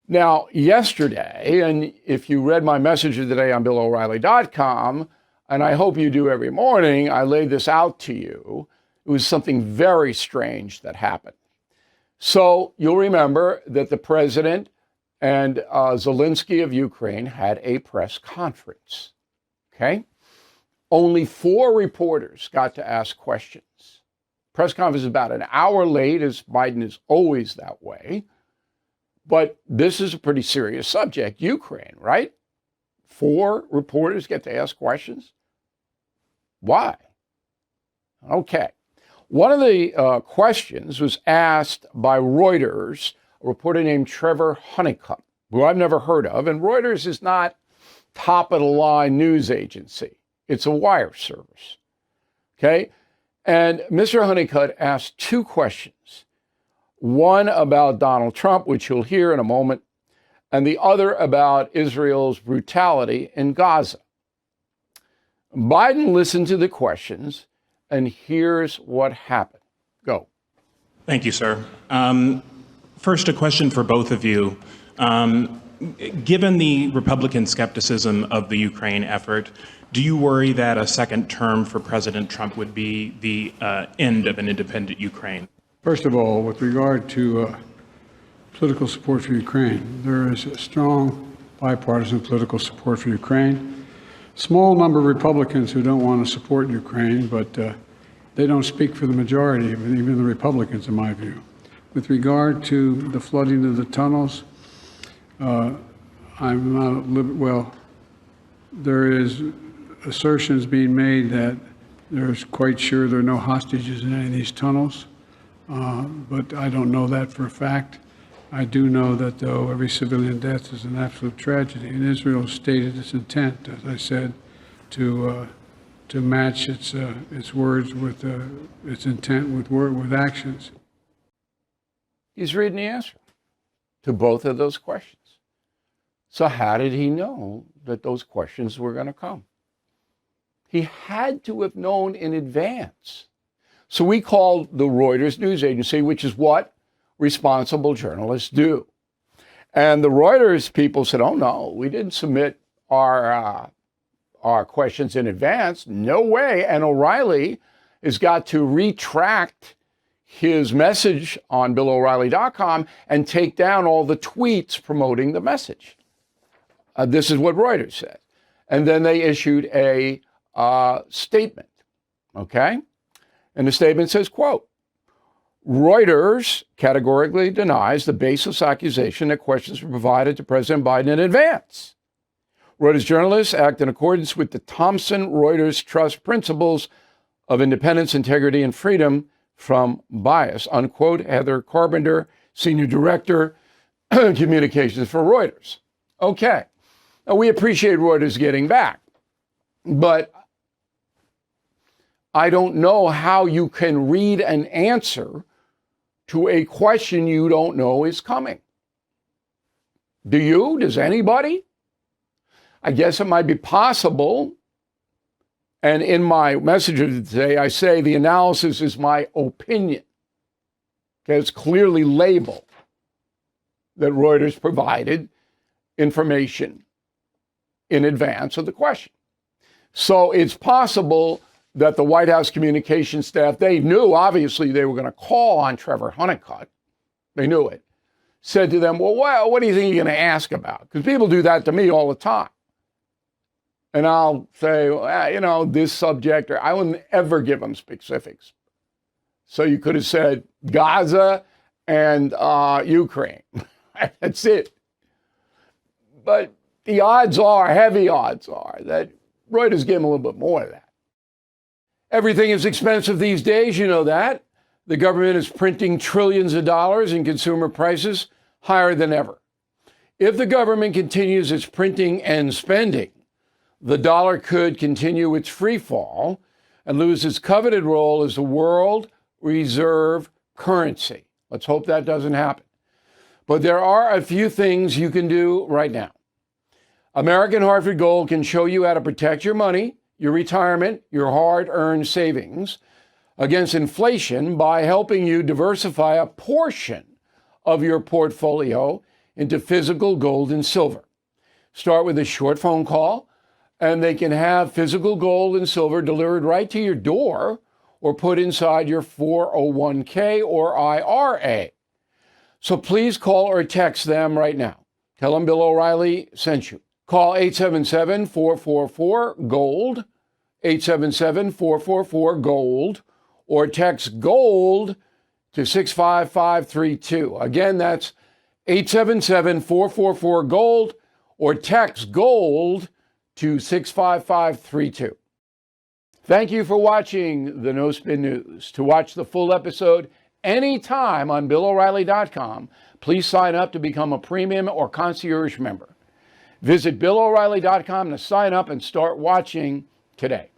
Now, yesterday, and if you read my message of the day on beholden.com, and I hope you do every morning, I laid this out to you. It was something very strange that happened. So you'll remember that the president and Zelenskyy of Ukraine had a press conference, okay? Only 4 reporters got to ask questions. Press conference is about an hour late, as Biden is always that way. But this is a pretty serious subject, Ukraine, right? 4 reporters get to ask questions. Why? Okay. One of the questions was asked by Reuters, a reporter named Trevor Honeycutt, who I've never heard of. And Reuters is not top of the line news agency. It's a wire service. Okay. And Mr. Honeycutt asked 2 questions. One about Donald Trump, which you'll hear in a moment, and the other about Israel's brutality in Gaza. Biden listened to the questions, and here's what happened. Go. Thank you, sir. First, a question for both of you. Given the Republican skepticism of the Ukraine effort, do you worry that a second term for President Trump would be the end of an independent Ukraine? First of all, with regard to political support for Ukraine, there is a strong bipartisan political support for Ukraine. Small number of Republicans who don't want to support Ukraine, but they don't speak for the majority, even the Republicans, in my view. With regard to the flooding of the tunnels, I'm not, well, there is assertions being made that there's quite sure there are no hostages in any of these tunnels. But I don't know that for a fact. I do know that, though, every civilian death is an absolute tragedy. And Israel stated its intent, as I said, to match its words with its intent with actions. He's reading the answer to both of those questions. So how did he know that those questions were going to come? He had to have known in advance. So we called the Reuters news agency, which is what responsible journalists do. And the Reuters people said, oh, no, we didn't submit our questions in advance. No way. And O'Reilly has got to retract his message on beholden.com and take down all the tweets promoting the message. This is what Reuters said. And then they issued a statement, okay? And the statement says, quote, Reuters categorically denies the baseless accusation that questions were provided to President Biden in advance. Reuters journalists act in accordance with the Thomson Reuters Trust principles of independence, integrity, and freedom from bias, unquote. Heather Carpenter, Senior Director, Communications for Reuters. Okay. Now, we appreciate Reuters getting back, but I don't know how you can read an answer to a question you don't know is coming. Do you? Does anybody? I guess it might be possible. And in my message of today, I say the analysis is my opinion. Okay, it's clearly labeled that Reuters provided information in advance of the question. So it's possible that the White House communications staff, they knew, obviously, they were going to call on Trevor Honeycutt. They knew it. Said to them, well, what do you think you're going to ask about? Because people do that to me all the time. And I'll say, well, this subject, or I wouldn't ever give them specifics. So you could have said Gaza and Ukraine. That's it. But the odds are, heavy odds are, that Reuters gave them a little bit more of that. Everything is expensive these days, you know that. The government is printing trillions of dollars and consumer prices higher than ever. If the government continues its printing and spending, the dollar could continue its free fall and lose its coveted role as the world reserve currency. Let's hope that doesn't happen. But there are a few things you can do right now. American Hartford Gold can show you how to protect your money, your retirement, your hard-earned savings against inflation by helping you diversify a portion of your portfolio into physical gold and silver. Start with a short phone call, and they can have physical gold and silver delivered right to your door or put inside your 401k or IRA. So please call or text them right now. Tell them Bill O'Reilly sent you. Call 877-444-GOLD, 877-444-GOLD, or text GOLD to 65532. Again, that's 877-444-GOLD, or text GOLD to 65532. Thank you for watching the No Spin News. To watch the full episode anytime on BillO'Reilly.com, please sign up to become a premium or concierge member. Visit BillO'Reilly.com to sign up and start watching today.